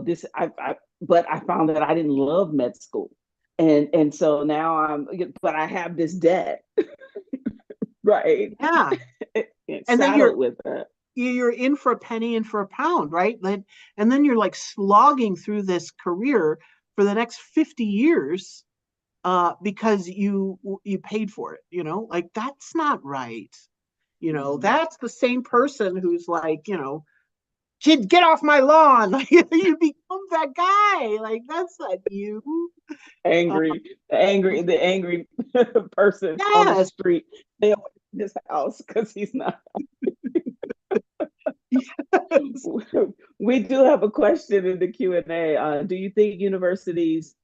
but I found that I didn't love med school. And so now but I have this debt, right? Yeah. It's And then saddled with that. you're in for a penny and for a pound, right? And then you're like slogging through this career for the next 50 years, because you paid for it, like, that's not right. Mhm. That's the same person who's like, kid, get off my lawn. You become that guy. Like, that's not you. Uh, The angry person on the yes. street. They always in his house because he's not. Yes. We do have a question in the Q&A. Do you think universities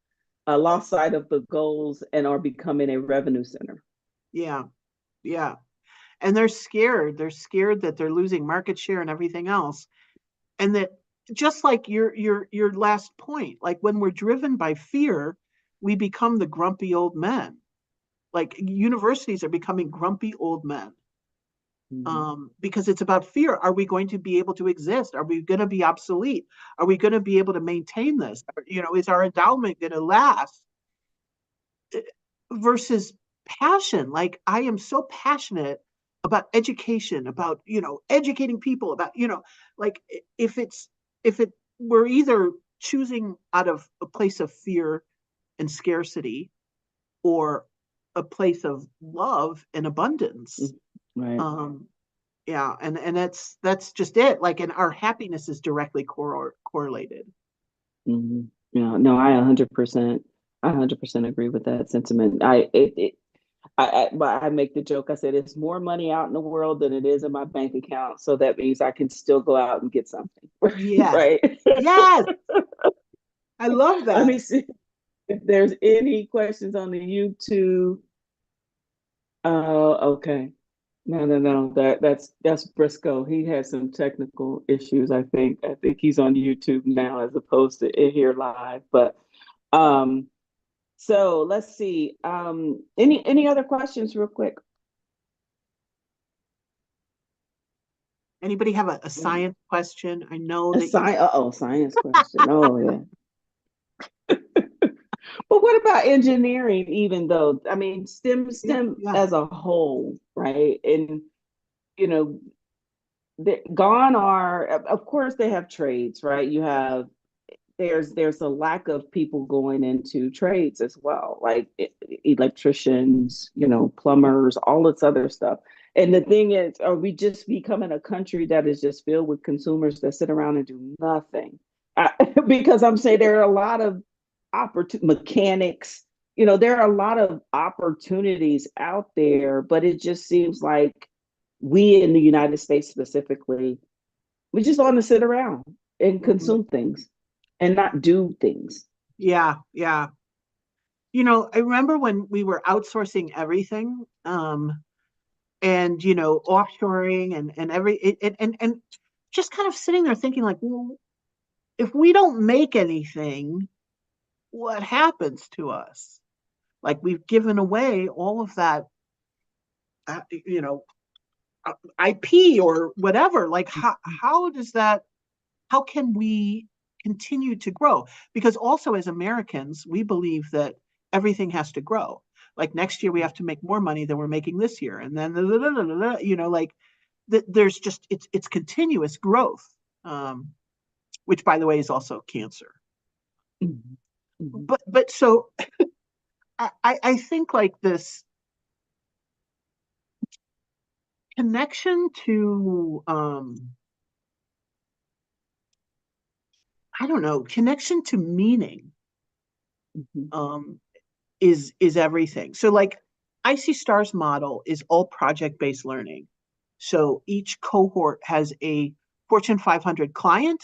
lost sight of the goals and are becoming a revenue center? Yeah. Yeah. And they're scared. They're scared that they're losing market share and everything else. And that, just like your last point, like, when we're driven by fear, we become the grumpy old men. Like, universities are becoming grumpy old men, Mm-hmm. because it's about fear. Are we going to be able to exist? Are we going to be obsolete? Are we going to be able to maintain this? Is our endowment going to last? Versus passion. Like, I am so passionate about education, about, educating people, about, like, if it we're either choosing out of a place of fear and scarcity, or a place of love and abundance. Right. um yeah, and that's just it. Like, and our happiness is directly correlated. Mm-hmm. Yeah. No, I 100% agree with that sentiment. But I make the joke. I said it's more money out in the world than it is in my bank account. So that means I can still go out and get something, Yes. right? Yes. I love Let that. me see if there's any questions on the YouTube. Okay. No. That's Briscoe. He has some technical issues, I think. I think he's on YouTube now as opposed to in here live. But um, so let's see. Any other questions real quick? Anybody have a science question? I know A that you. science, science question. Oh yeah. But what about engineering, even though, I mean, Yeah, STEM yeah. as a whole, right? And, you know, gone are, of course, they have trades, right? There's a lack of people going into trades as well, like electricians, plumbers, all this other stuff. And the thing is, are we just becoming a country that is just filled with consumers that sit around and do nothing? Because I'm saying there are a lot of mechanics. There are a lot of opportunities out there, but it just seems like we in the United States specifically, we just want to sit around and Mhm. consume things and not do things. Yeah, yeah. I remember when we were outsourcing everything, and offshoring and and just kind of sitting there thinking like, well, if we don't make anything, what happens to us? Like we've given away all of that, uh, you know, IP or whatever. Like how does that? How can we continue to grow? Because also as Americans, we believe that everything has to grow. Like next year we have to make more money than we're making this year, and then like there's just it's continuous growth, which by the way is also cancer. Mhm. Mhm. But so I think like this connection to I don't know, connection to meaning Mhm. um is everything. So like IC Stars model is all project based learning. So each cohort has a Fortune 500 client,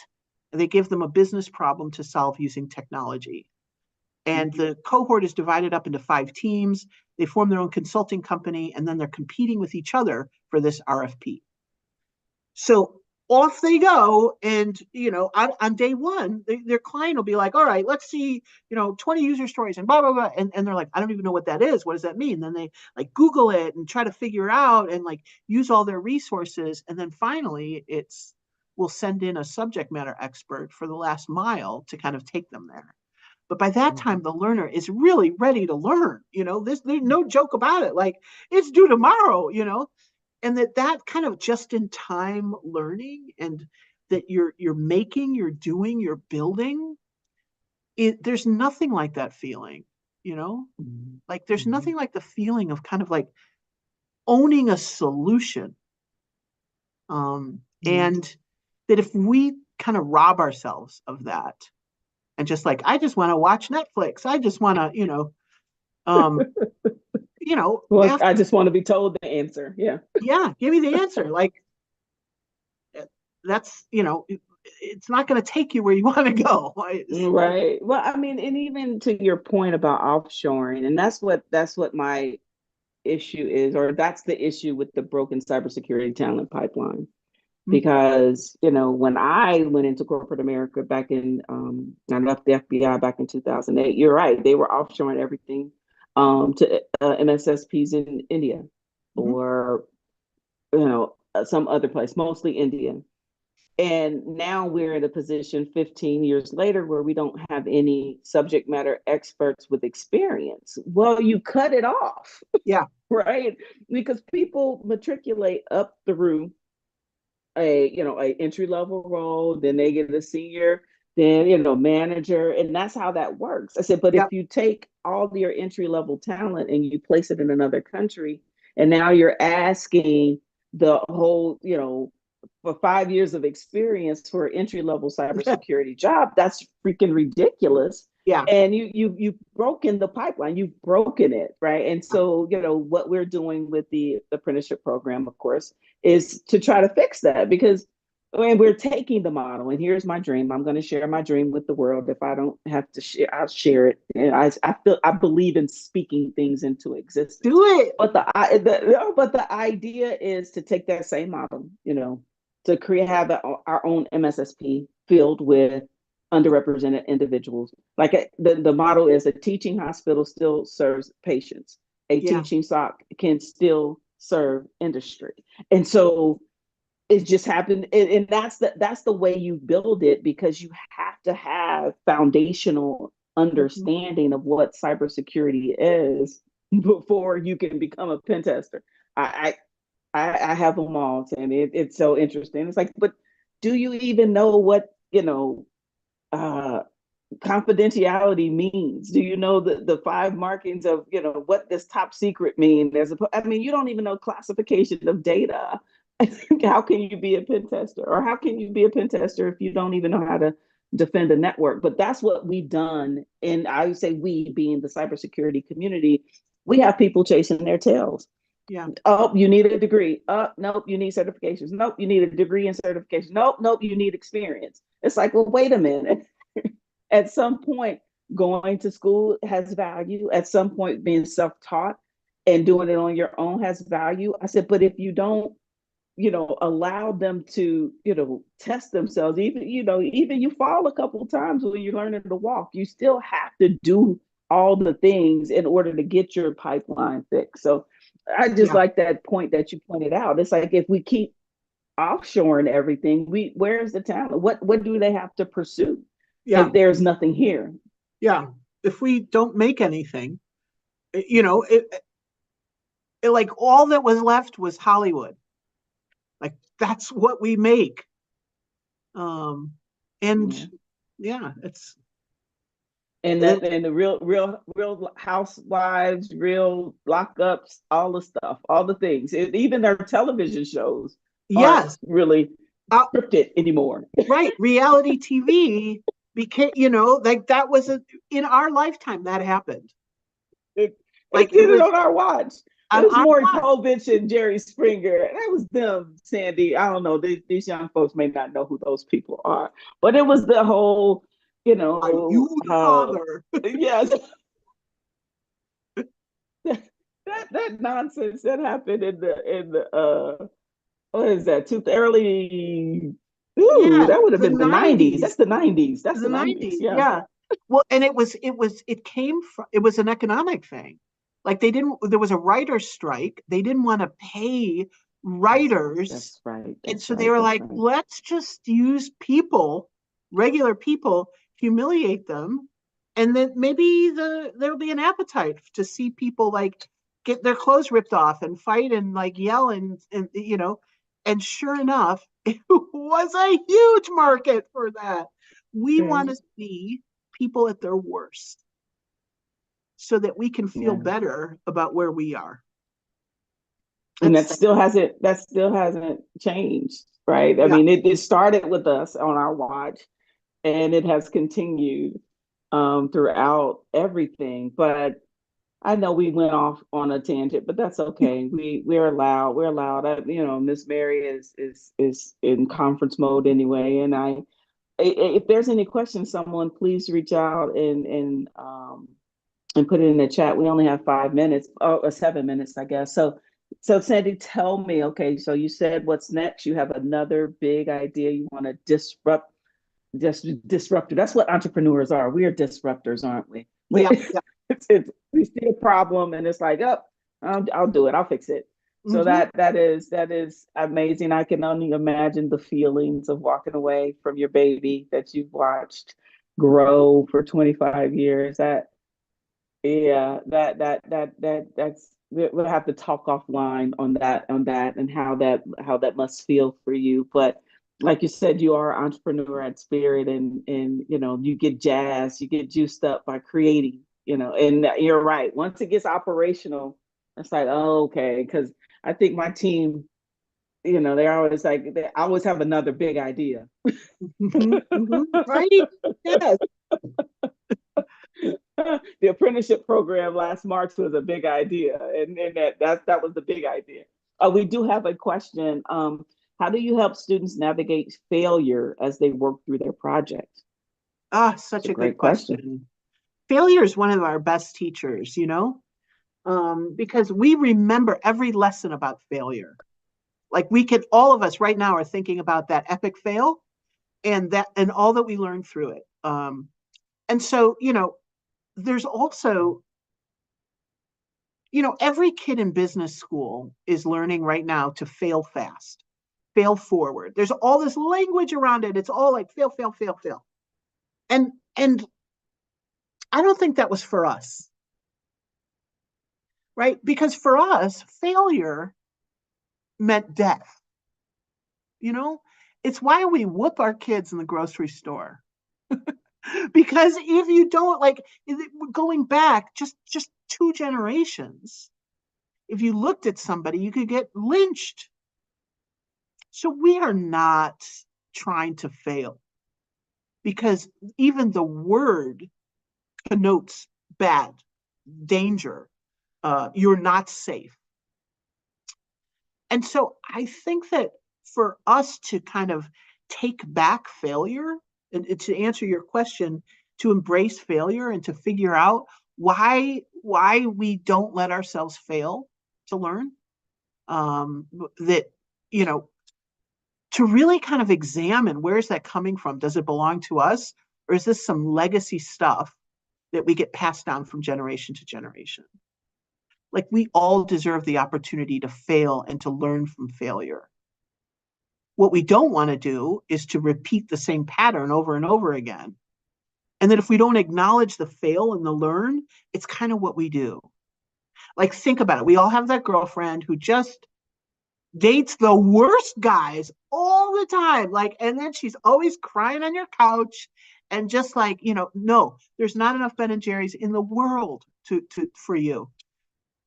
and they give them a business problem to solve using technology. And Mhm. the cohort is divided up into 5 teams. They form their own consulting company, and then they're competing with each other for this RFP. So off they go. And, on day one, their client will be like, all right, let's see, 20 user stories and blah, blah, blah. And they're like, I don't even know what that is. What does that mean? Then they like Google it and try to figure out and like use all their resources. And then finally, we'll send in a subject matter expert for the last mile to kind of take them there. But by that time, Mhm. the learner is really ready to learn. There's no joke about it. Like it's due tomorrow. And that kind of just in time learning and that you're doing, you're building there's nothing like that feeling, you know Mhm. like there's Mhm. nothing like the feeling of kind of like owning a solution, Mhm. and that if we kind of rob ourselves of that and just like I just want to watch Netflix, I just want to um Well, after I just want to be told the answer. Yeah. yeah, give me the answer. Like that's it's not going to take you where you want to go. So Right. Well, I mean, and even to your point about offshoring, and that's what my issue is, or that's the issue with the broken cybersecurity talent pipeline. Because, when I went into corporate America back in, I left the FBI back in 2008, you're right, they were offshoring everything to MSSPs in India mhm. or, some other place, mostly India. And now we're in a position 15 years later where we don't have any subject matter experts with experience. Well, you cut it off, Yeah, right? Because people matriculate up through a entry level role, then they get a senior, then manager, and that's how that works. I said, but yeah, if you take all your entry level talent and you place it in another country, and now you're asking the whole, for 5 years of experience for an entry level cybersecurity job, that's freaking ridiculous. yeah, And you've broken the pipeline, you've broken it, right? And so what we're doing with the apprenticeship program, of course, is to try to fix that because and we're taking the model, and here's my dream. I'm going to share my dream with the world. If I don't have to share, I'll share it. And I believe in speaking things into existence. Do it. But the idea is to take that same model, to create have our own MSSP filled with underrepresented individuals. Like the model is a teaching hospital still serves patients. A Yeah. teaching SOC can still serve industry. And so it just happened, and that's the way you build it, because you have to have foundational Mhm. understanding of what cybersecurity is before you can become a pen tester. I have them all, and it's so interesting. It's like, but do you even know what uh, confidentiality means? Do you know the five markings of what does top secret mean? I mean, you don't even know classification of data. How can you be a pen tester, or how can you be a pen tester if you don't even know how to defend a network? But that's what we've done, and I would say we, being the cybersecurity community, we have people chasing their tails. Yeah. Oh, you need a degree. Oh, nope, you need certifications. Nope, you need a degree and certification. Nope, nope, you need experience. It's like, well, wait a minute. At some point, going to school has value. At some point, being self-taught and doing it on your own has value. I said, but if you don't, allow them to, test themselves, even you fall a couple of times when you're learning to walk, you still have to do all the things in order to get your pipeline fixed. So I just Yeah. like that point that you pointed out. It's like, if we keep offshoring everything, where's the talent? What do they have to pursue Yeah. if there's nothing here? Yeah. If we don't make anything, it like all that was left was Hollywood. Like that's what we make. Um, and Yeah. yeah, it's And it, the real housewives, real lockups, all the stuff, all the things. Even their television shows aren't yes, really uh, scripted anymore. right. Reality TV became, like that was in our lifetime that happened. It Like it did it was on our watch. It on was our Maury watch. Povich and Jerry Springer. That was them, Sandee. I don't know. These young folks may not know who those people are, but it was the whole, Are you the father? yes, that nonsense that happened in the what is that? Early. Ooh, Yeah, that would have the been the '90s. That's 90s. the '90s. That's The the '90s. 90s, Yeah. yeah. Well, and it was an economic thing. Like there was a writer's strike. They didn't want to pay writers. That's right. And That's so they right. were That's like, right. let's just use people, regular people, humiliate them. And then maybe there'll be an appetite to see people like get their clothes ripped off and fight and like yell and sure enough, it was a huge market for that. We want Yeah. to see people at their worst so that we can feel Yeah. better about where we are. And That's that still hasn't changed, right? I yeah, mean, it started with us on our watch, and it has continued throughout everything. But I know we went off on a tangent, but that's okay. We're allowed. We're allowed. Miss Mary is in conference mode anyway. And if there's any questions, someone please reach out and put it in the chat. We only have 5 minutes, or 7 minutes, I guess. So Sandee, tell me. Okay, so you said what's next? You have another big idea. You want to just disruptor. That's what entrepreneurs are. We are disruptors, aren't we? yeah, yeah. We see a problem and it's like, oh, I'll do it. I'll fix it. So Mm-hmm. that is amazing. I can only imagine the feelings of walking away from your baby that you've watched grow for 25 years. Yeah, that's we'll have to talk offline on that and how that must feel for you. But like you said, you are an entrepreneur at spirit, and you get jazzed, you get juiced up by creating, and you're right. Once it gets operational, it's like, oh, okay, because I think my team, they're always like, they always have another big idea. Mm-hmm. Mm-hmm. Right? Yes. The apprenticeship program last March was a big idea, and that was the big idea. We do have a question. How do you help students navigate failure as they work through their project? Ah, It's such a a good great question. question. Failure is one of our best teachers, because we remember every lesson about failure. Like we could, all of us right now are thinking about that epic fail and all that we learned through it. And so, there's also, every kid in business school is learning right now to fail fast, fail forward. There's all this language around it. It's all like fail, fail, fail, fail. And I don't think that was for us, right? Because for us, failure meant death. You know, it's why we whoop our kids in the grocery store. Because if you don't like going back just 2 generations, if you looked at somebody, you could get lynched. So we are not trying to fail because even the word connotes bad, danger. You're not safe. And so I think that for us to kind of take back failure and to answer your question, to embrace failure and to figure out why we don't let ourselves fail to learn, that you know to really kind of examine, where is that coming from? Does it belong to us, or is this some legacy stuff that we get passed down from generation to generation? Like we all deserve the opportunity to fail and to learn from failure. What we don't want to do is to repeat the same pattern over and over again. And then if we don't acknowledge the fail and the learn, it's kind of what we do. Like, think about it. We all have that girlfriend who just dates the worst guys all the time. Like, and then she's always crying on your couch and just like, no, there's not enough Ben and Jerry's in the world for you.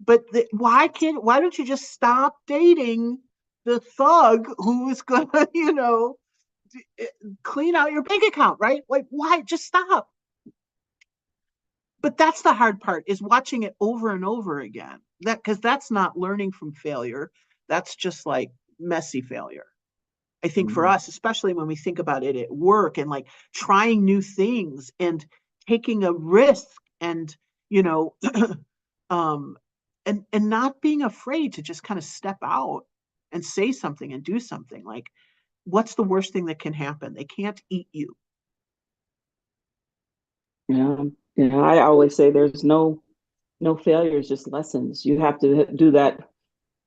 But why don't you just stop dating the thug who is gonna, clean out your bank account, right? Like, why? Just stop. But that's the hard part, is watching it over and over again. Because that's not learning from failure. That's just like messy failure. I think for us, especially when we think about it at work and like trying new things and taking a risk and, you know, um, and not being afraid to just kind of step out and say something and do something. Like, what's the worst thing that can happen? They can't eat you. Yeah. I always say there's no failures, just lessons. You have to do that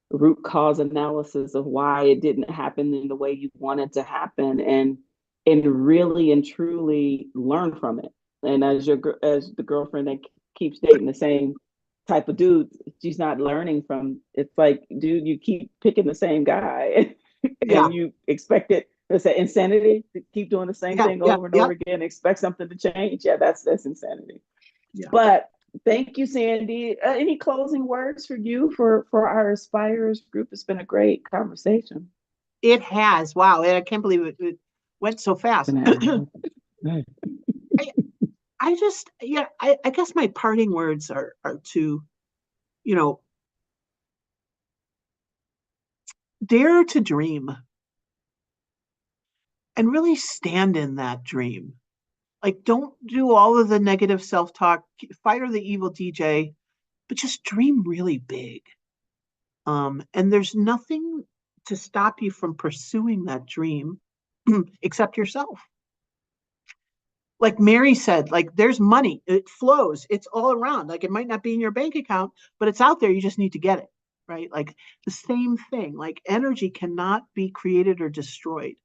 root cause analysis of why it didn't happen in the way you wanted to happen, and really and truly learn from it. And as the girlfriend that keeps dating the same type of dude, she's not learning from. It's like, dude, you keep picking the same guy Yeah, and you expect it. It's an insanity to keep doing the same yeah, thing yeah, over and yeah, over again, expect something to change. Yeah, that's insanity. yeah. But thank you, Sandee. Any closing words for you for our Aspirers group? It's been a great conversation. It has. Wow. And I can't believe it went so fast. Right. I, I just, yeah, I guess my parting words are to, you know, dare to dream and really stand in that dream. Like, don't do all of the negative self talk, fire the evil DJ, but just dream really big. And there's nothing to stop you from pursuing that dream except yourself. Like Mary said, like there's money, it flows, it's all around. Like it might not be in your bank account, but it's out there. You just need to get it, right? Like the same thing. Like energy cannot be created or destroyed.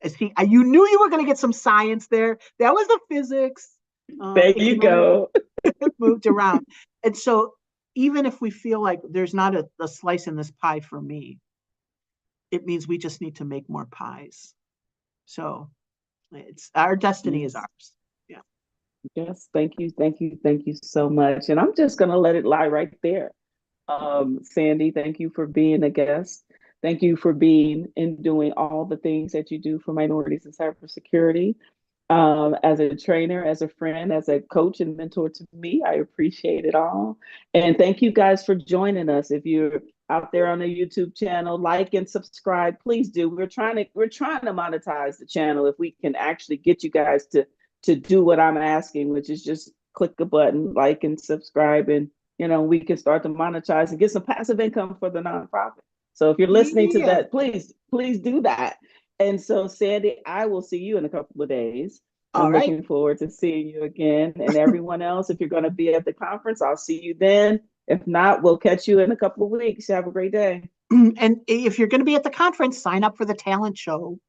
See, you knew you were going to get some science there. That was the physics. There It you can only go. be moved around. And so, even if we feel like there's not a slice in this pie for me, it means we just need to make more pies. So, it's our destiny is Yes. ours. Yeah. Yes. Thank you. Thank you. Thank you so much. And I'm just gonna let it lie right there. Sandee, thank you for being a guest. Thank you for being and doing all the things that you do for minorities in cybersecurity. As a trainer, as a friend, as a coach and mentor to me, I appreciate it all. And thank you guys for joining us. If you're out there on the YouTube channel. Like and subscribe. Please do. We're trying to monetize the channel if we can actually get you guys to do what I'm asking, which is just click a button, like and subscribe, and we can start to monetize and get some passive income for the nonprofit. So if you're listening to Yeah. that, please do that. And so, Sandee, I will see you in a couple of days. All I'm right. looking forward to seeing you again. And everyone else, if you're going to be at the conference, I'll see you then. If not, we'll catch you in a couple of weeks. Have a great day. And if you're going to be at the conference, sign up for the talent show.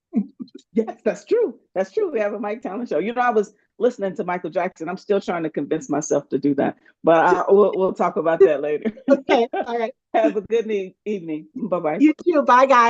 Yes, that's true. That's true. We have a Mike Talent show. I was listening to Michael Jackson. I'm still trying to convince myself to do that, but we'll talk about that later. Okay. All right. Have a good evening. Bye bye. You too. Bye, guys.